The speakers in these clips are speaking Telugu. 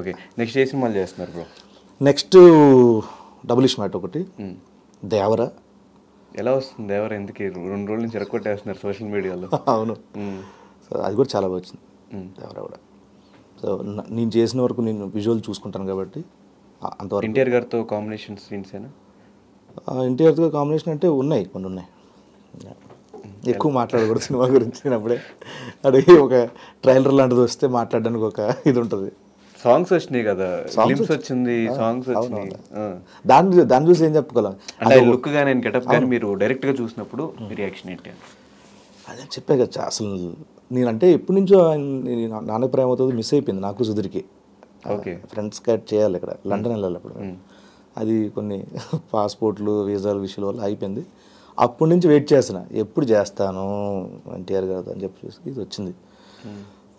ఓకే. నెక్స్ట్ ఏ సినిమాలు చేస్తున్నారు బ్రో? నెక్స్ట్ డబుల్ ఇష్మాట్ ఒకటి, దేవర. ఎలా వస్తుంది దేవర? ఎందుకు 2 రోజుల నుంచి ఎరక్కొట్టేస్తున్నారు సోషల్ మీడియాలో? అవును. సో అది కూడా చాలా వచ్చింది దేవర కూడా. సో నేను చేసిన వరకు నేను విజువల్ చూసుకుంటాను కాబట్టి అంతవరకు. ఎన్టీఆర్ గారితో కాంబినేషన్ సీన్స్ ఏనా? ఎన్టీఆర్తో కాంబినేషన్ అంటే ఉన్నాయి, కొన్ని ఉన్నాయి. ఎక్కువ మాట్లాడకూడదు సినిమా గురించి. నేను అప్పుడే అడిగి ఒక ట్రైలర్ లాంటిది వస్తే మాట్లాడడానికి ఒక ఇది ఉంటుంది. సాంగ్స్ వచ్చినాయి కదా, సాంగ్స్ వచ్చింది, సాంగ్స్ వచ్చినాయి. దాన్ని చూసి ఏం చెప్పగలం అంటే లుక్ కానీ ఆయన గెటప్ కానీ మీరు డైరెక్ట్గా చూసినప్పుడు మీ రియాక్షన్ ఏంటి? అదే చెప్పే కదా అసలు. నేనంటే ఎప్పటి నుంచో నాన్న ప్రేమ అవుతుంది మిస్ అయిపోయింది నాకు సుధీర్కి. ఓకే. ఫ్రెండ్స్ క్యాట్ చేయాలి ఇక్కడ, లండన్ వెళ్ళాలి అప్పుడు. అది కొన్ని పాస్పోర్ట్లు వీసాల విషయాల వల్ల అయిపోయింది. అప్పటి నుంచి వెయిట్ చేస్తున్నా, ఎప్పుడు చేస్తాను ఎన్టీఆర్ గారు అని చెప్పి చూసి ఇది వచ్చింది.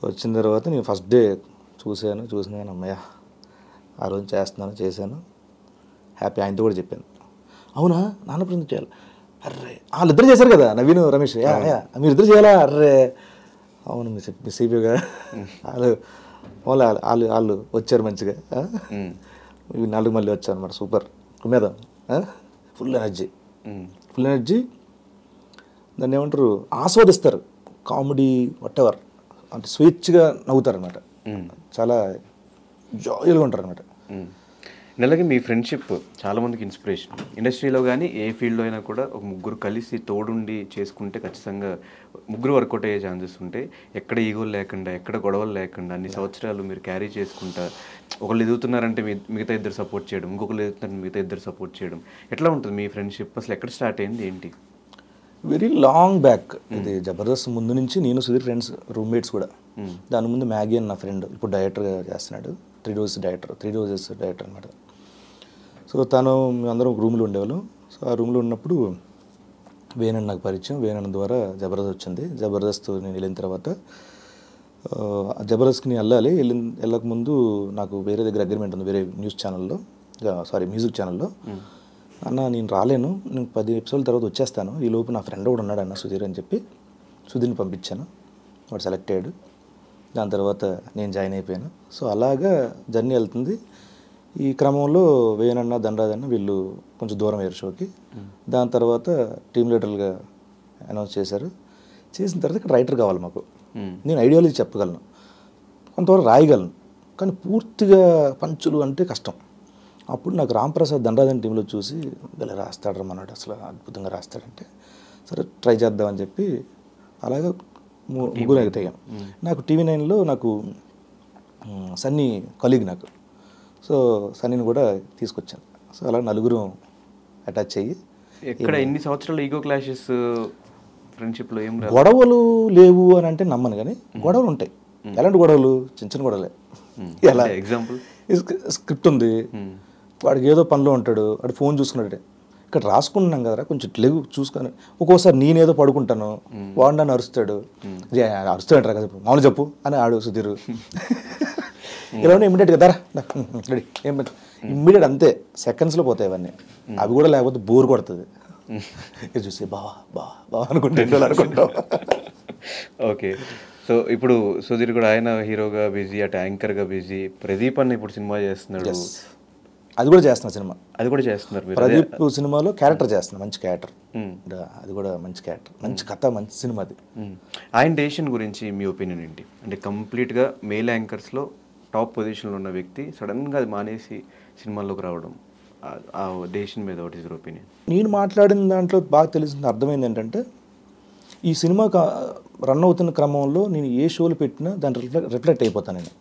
వచ్చిన తర్వాత నేను ఫస్ట్ డే చూసిన అమ్మయ్య ఆ రోజు చేశాను. హ్యాపీ. ఆయనతో కూడా చెప్పాను, అవునా నాన్న ప్రేమ చేయాలి. అర్రే వాళ్ళిద్దరు చేశారు కదా, నవీన్ రమేష్, మీరిద్దరు చేయాలా? అర్రే అవును మిస్ అయిపోయాగా. వాళ్ళు వచ్చారు మంచిగా. ఇవి 4 మళ్ళీ వచ్చారు అనమాట. సూపర్ మీద ఫుల్ ఎనర్జీ. దాన్ని ఏమంటారు, ఆస్వాదిస్తారు. కామెడీ వాటెవర్ అంటే స్వేచ్ఛగా నవ్వుతారు అనమాట. చాలా జాలీగా ఉంటారు అనమాట. నెలకి మీ ఫ్రెండ్షిప్ చాలా మందికి ఇన్స్పిరేషన్. ఇండస్ట్రీలో కానీ ఏ ఫీల్డ్లో అయినా కూడా ఒక ముగ్గురు కలిసి తోడుండి చేసుకుంటే ఖచ్చితంగా ముగ్గురు వర్కౌట్ అయ్యే ఛాన్సెస్ ఉంటాయి. ఎక్కడ ఈగోలు లేకుండా, ఎక్కడ గొడవలు లేకుండా అన్ని సంవత్సరాలు మీరు క్యారీ చేసుకుంటా, ఒకళ్ళు ఎదుగుతున్నారంటే మిగతా ఇద్దరు సపోర్ట్ చేయడం, ఇంకొకళ్ళు ఎదుగుతున్నారంటే మిగతా ఇద్దరు సపోర్ట్ చేయడం. ఎట్లా ఉంటుంది మీ ఫ్రెండ్షిప్? అసలు ఎక్కడ స్టార్ట్ అయింది ఏంటి? Very long back. ఇది జబర్దస్త్ ముందు నుంచి నేను సుధీర్ ఫ్రెండ్స్, రూమ్మేట్స్ కూడా. దాని ముందు మ్యాగీ అని నా ఫ్రెండ్, ఇప్పుడు డైరెక్టర్గా చేస్తున్నాడు. 3 రోజెస్ డైరెక్టర్ అనమాట. సో తను అందరం ఒక రూమ్లో ఉండేవాళ్ళం. సో ఆ రూమ్లో ఉన్నప్పుడు వేణన్ నాకు పరిచయం. వేణన్ ద్వారా జబర్దస్త్ వచ్చింది. జబర్దస్త్ నేను వెళ్ళిన తర్వాత జబర్దస్త్కి నేను వెళ్ళకముందు నాకు వేరే దగ్గర అగ్రిమెంట్ ఉంది, వేరే న్యూస్ ఛానల్లో, మ్యూజిక్ ఛానల్లో. అన్న నేను రాలేను, నేను 10 ఎపిసోడ్ల తర్వాత వచ్చేస్తాను, ఈ లోపు నా ఫ్రెండ్ కూడా ఉన్నాడు అన్న సుధీర్ అని చెప్పి సుధీర్ని పంపించాను. వాడు సెలెక్ట్ అయ్యాడు. దాని తర్వాత నేను జాయిన్ అయిపోయాను. సో అలాగా జర్నీ వెళ్తుంది. ఈ క్రమంలో వేణన్న, ధనరాజన్న వీళ్ళు కొంచెం దూరం అయ్యారు షోకి. దాని తర్వాత టీమ్ లీడర్లుగా అనౌన్స్ చేశారు. చేసిన తర్వాత ఇక్కడ రైటర్ కావాలి మాకు. నేను ఐడియాలజీ చెప్పగలను, కొంతవరకు రాయగలను, కానీ పూర్తిగా పంచులు అంటే కష్టం. అప్పుడు నాకు రాంప్రసాద్ ధనరాజన్ టీంలో చూసి ఇలా రాస్తాడు అన్నాడు, అసలు అద్భుతంగా రాస్తాడంటే సరే ట్రై చేద్దామని చెప్పి అలాగా ముగ్గురు ఎగతాం. నాకు TV9లో నాకు సన్నీ కలీగ్ నాకు. సో సన్నీని కూడా తీసుకొచ్చాను. సో అలా నలుగురు అటాచ్ అయ్యి. ఎక్కడ ఎన్ని సంవత్సరాలు ఈగో క్లాషెస్ ఫ్రెండ్షిప్లో ఏం గొడవలు లేవు అని అంటే నమ్మను, కానీ గొడవలు ఉంటాయి. ఎలాంటి గొడవలు? చిన్న గొడవలే. ఎలా ఎగ్జాంపుల్, స్క్రిప్ట్ ఉంది, వాడికి ఏదో పనిలో ఉంటాడు, వాడు ఫోన్ చూసుకున్నాడు. ఇక్కడ రాసుకుంటున్నాం కదరా, కొంచెం లేవు చూసుకొని. ఒక్కోసారి నేనేదో పడుకుంటాను, వాడు నన్ను అరుస్తాడు రా కదా మామూలు చెప్పు అని ఆడు సుధీర్. ఇలా ఇమ్మీడియట్గా దరా రెడీ ఏం ఇమ్మీడియట్, అంతే సెకండ్స్లో పోతాయి అవన్నీ. అవి కూడా లేకపోతే బోర్ కొడుతుంది. ఇది చూసి బావా అనుకుంటాం. ఓకే. సో ఇప్పుడు సుధీర్ కూడా ఆయన హీరోగా బిజీ, అటు యాంకర్గా బిజీ. ప్రదీప్ అన్న ఇప్పుడు సినిమా చేస్తున్నాడు. అది కూడా చేస్తున్నా సినిమా. అది కూడా చేస్తున్నారు మీరు? ప్రదీప్ సినిమాలో క్యారెక్టర్ చేస్తున్నా, మంచి క్యారెక్టర్. అది కూడా మంచి క్యారెక్టర్, మంచి కథ, మంచి సినిమా అది. ఆయన డెసిషన్ గురించి మీ ఒపీనియన్ ఏంటి? అంటే కంప్లీట్గా మేల్ యాంకర్స్లో టాప్ పొజిషన్లో ఉన్న వ్యక్తి సడన్గా అది మానేసి సినిమాల్లోకి రావడం, ఆ డెసిషన్ మీద వాట్ ఈస్ యువర్ ఒపీనియన్? నేను మాట్లాడిన దాంట్లో బాగా తెలిసింది, అర్థమైంది ఏంటంటే, ఈ సినిమా రన్ అవుతున్న క్రమంలో నేను ఏ షోలు పెట్టినా దాన్ని రిఫ్లెక్ట్ అయిపోతాను నేను.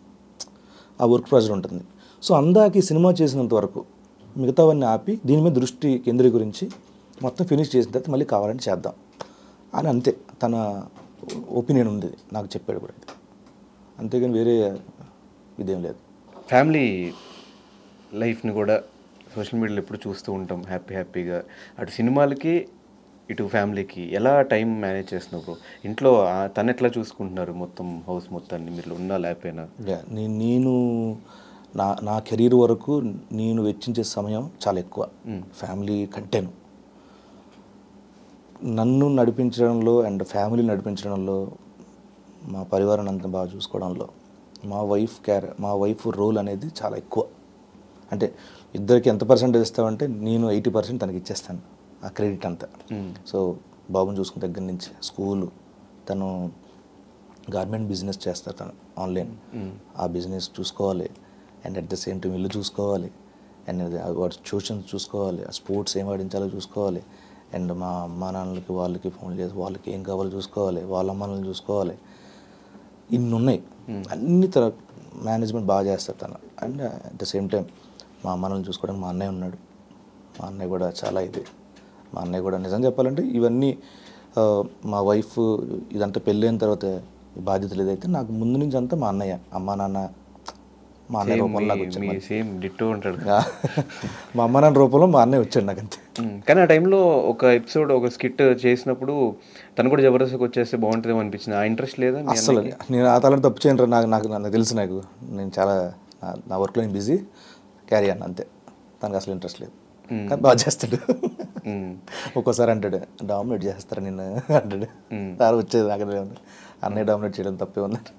ఆ వర్క్ ప్రెజర్ ఉంటుంది. సో అందాక ఈ సినిమా చేసినంత వరకు మిగతావన్నీ ఆపి దీని మీద దృష్టి కేంద్రీకరించి మొత్తం ఫినిష్ చేసిన తర్వాత మళ్ళీ కావాలంటే చేద్దాం అని, అంతే తన ఒపీనియన్ ఉంది, నాకు చెప్పాడు కూడా. ఇది అంతేగాని వేరే ఇదేం లేదు. ఫ్యామిలీ లైఫ్ని కూడా సోషల్ మీడియాలో ఎప్పుడు చూస్తూ ఉంటాం, హ్యాపీగా. అటు సినిమాలకి ఇటు ఫ్యామిలీకి ఎలా టైం మేనేజ్ చేస్తున్నారు? ఇంట్లో తను ఎట్లా చూసుకుంటున్నారు మొత్తం హౌస్ మొత్తాన్ని, మీరు ఉన్నా లేకపోయినా? నేను నా కెరీర్ వరకు నేను వెచ్చించే సమయం చాలా ఎక్కువ ఫ్యామిలీ కంటేను. నన్ను నడిపించడంలో అండ్ ఫ్యామిలీ నడిపించడంలో, మా పరివారాన్ని అంతా బాగా చూసుకోవడంలో మా వైఫ్ రోల్ అనేది చాలా ఎక్కువ. అంటే ఇద్దరికి ఎంత పర్సెంటేజ్ ఇస్తామంటే నేను 80% తనకి ఇచ్చేస్తాను ఆ క్రెడిట్ అంతా. సో బాబుని చూసుకున్న దగ్గర నుంచి స్కూలు, తను గార్మెంట్ బిజినెస్ చేస్తారు, తను ఆన్లైన్, ఆ బిజినెస్ చూసుకోవాలి. And at the same time ఇల్లు చూసుకోవాలి. అండ్ వాడు ట్యూషన్స్ చూసుకోవాలి, ఆ స్పోర్ట్స్ ఏం ఆడించాలో చూసుకోవాలి. అండ్ మా అమ్మా నాన్నలకి వాళ్ళకి ఫోన్ చేసి వాళ్ళకి ఏం కావాలో చూసుకోవాలి, వాళ్ళ అమ్మ నాన్నలు చూసుకోవాలి. ఇన్ని ఉన్నాయి, అన్ని తన మేనేజ్మెంట్ బాగా చేస్తారు తను. And at the same time మా అమ్మ నాన్నలు చూసుకోవడానికి మా అన్నయ్య ఉన్నాడు. మా అన్నయ్య కూడా చాలా మా అన్నయ్య కూడా నిజం చెప్పాలంటే ఇవన్నీ మా వైఫ్ ఇదంతా పెళ్ళైన తర్వాత బాధ్యతలు ఏదైతే నాకు ముందు నుంచి అంతా మా అన్నయ్య, అమ్మా నాన్న, మా అన్నయ్య రూపంలో నాకు వచ్చాడు. సేమ్ డిట్టో ఉంటాడు. మా అమ్మ నాన్న రూపంలో మా అన్నయ్య వచ్చాడు నాకు అంతే. కానీ ఆ టైంలో ఒక ఎపిసోడ్, ఒక స్కిట్ చేసినప్పుడు తను కూడా జబర్దస్త్కి వచ్చేస్తే బాగుంటుందేమో అనిపించింది. ఆ ఇంట్రెస్ట్ లేదా? అసలు నేను ఆ తలని తప్పు చేయను, నాకు తెలుసు. నేను చాలా నా వర్క్లో నేను బిజీ, క్యారీ అన్న అంతే. తనకు అసలు ఇంట్రెస్ట్ లేదు, కానీ బాగా చేస్తాడు. ఒక్కోసారి అంటాడు డామినేట్ చేస్తారా నిన్ను అంటాడు. సార్ వచ్చేది అక్కడ అన్నయ్య డామినేట్ చేయడం తప్పే ఉందంట.